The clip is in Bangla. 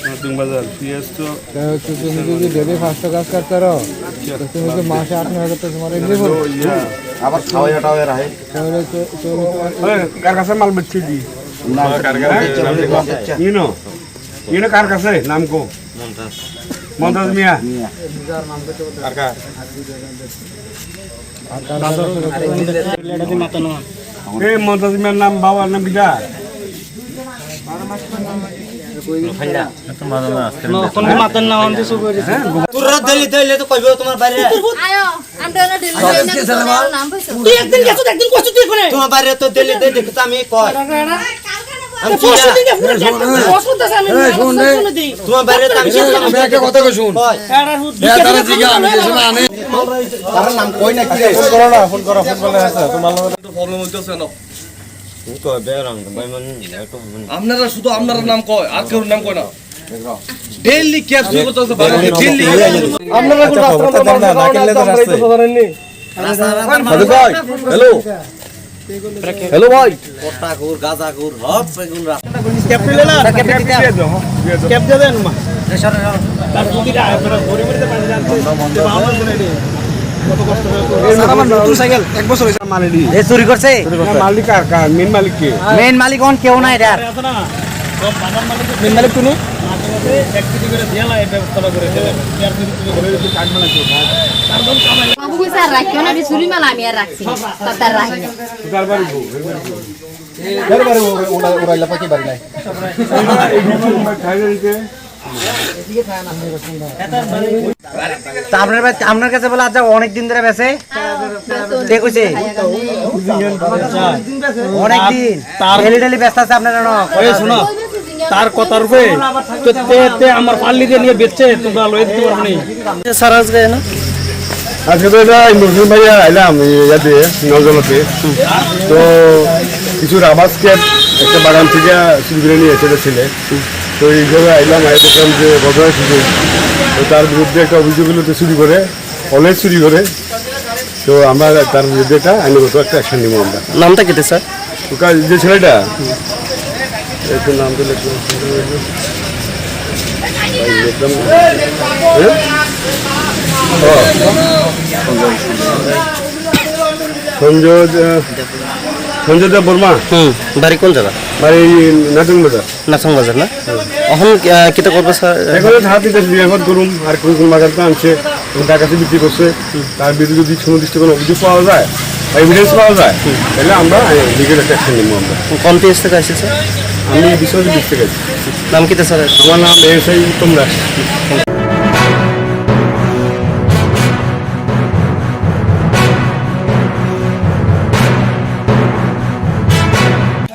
नथिंग बाजार पीएस तो তুমি যদি ডেলি 500 কাজ করতে রো তো তুমি তো মাসে 8,000 টাকা তোমার এমনি বলো আবার খাওয়া রাহে अरे कार का माल बच्चे दी না কার ये ना कार का से नाम को मुमताज मियां कार का ए मुमताज मियां नाम बाबा नाम किदा नखनी मातन नाम हमसे सब तुरंत दिल्ली तो कहियो तुम्हार बारे आयो আমরা না দিল্লি নাম বলছো তুই একদিন গেছো একদিন কষ্ট তুই কোনে তোমার বারে তো দিল্লি দে দেখো আমি কই আমি পরশু দিন হসপিটাল আমি শুন দেই তোমার বারে তো আমি একটা কথা কই শুন এড়ার হুদ তারা জিগা আমি দেশে না আনে তার নাম কই না কি রে ফোন করো না ফোন বলে আছে তোমার লগে তো প্রবলেম হইতেছে না তো বেরাম ভাই মান একটু আপনারা শুধু আপনার নাম কয় আর কেউ নাম কয় না ডেইলি ক্যাব শুরু করতেছে ডেইলি আপনারা কোন রাস্তা না কিনলে তো রাস্তা ধরেননি হ্যালো ভাই হ্যালো হ্যালো ভাই কোটা গুর গাজা গুর সব বেগুন রাস্তা ক্যাপ নিলে না ক্যাপ দিয়ে দাও ক্যাপ দিয়ে দেন মা সরে তার দুদিটা আপনারা ঘুরে ঘুরে পানি জানতে আমার শুনে নি কত কষ্ট হয়ে আমার মোটরসাইকেল এক বছর হইছে মালিক এ চুরি করছে মালিক কার মেন মালিক কে মেন মালিক কোন কেউ নাই এটার আছে না সব বাজার মালিক মেন মালিক কোন এক কোটি করে দেলা এই ব্যবস্থা করে দিলেন ইয়ার তুমি ঘরে যদি কাট বানাছো কার্বন কামাই বাবু কইছে আর রাখিও না চুরি মাল আমি আর রাখছি তার রাখি না কারবারি গো কারবারি ওরাইলা পাকি বাড়ি নাই এই ভিডিও খাই দিতে আপনার কাছে বলে আজ অনেক দিন ধরে বেচে দেখুছে অনেক দিন ডেলি ডেলি ব্যস্ত আছে আপনারা শোনো তার কথার উপরে তে আমার পাল্লি দিয়ে নিয়ে বেচছে তোমরা লয়ে দিতে পারবে না স্যার আজকে না আজকে তো এটা নজরুল ভাইয়া আইলাম ইয়াতে নজরুলতে তো কিছু রাবার স্কেপ একটা বাগান থেকে চুরি করে নিয়ে এসে ছেলে তো এই জায়গায় আইলাম দেখলাম যে বদলায় সুযোগ তো তার বিরুদ্ধে একটা অভিযোগ হলো তো চুরি করে অলরেডি চুরি করে তো আমরা তার বিরুদ্ধে একটা আইনগত একটা অ্যাকশন নিব আমরা নামটা কেটে স্যার তো যে ছেলেটা একটু নাম তো লিখলাম সঞ্জয় দেব বর্মা বাড়ি কোন জায়গা বাড়ি নাথং বাজার নাথং বাজার না এখন কিতা করবে স্যার এখন হাতে বিয়াঘর করুম আর কোন কোন বাজারটা আনছে তার কাছে বিক্রি করছে তার বিরুদ্ধে যদি সুনির্দিষ্ট কোনো অভিযোগ পাওয়া যায় বা এভিডেন্স পাওয়া যায় তাহলে আমরা লিগেল একটা অ্যাকশন নিব আমরা কোন পেজ থেকে আসছে স্যার আমি বিশ্বজিৎ থেকে নাম কিতা স্যার আমার নাম এসআই উত্তম দাস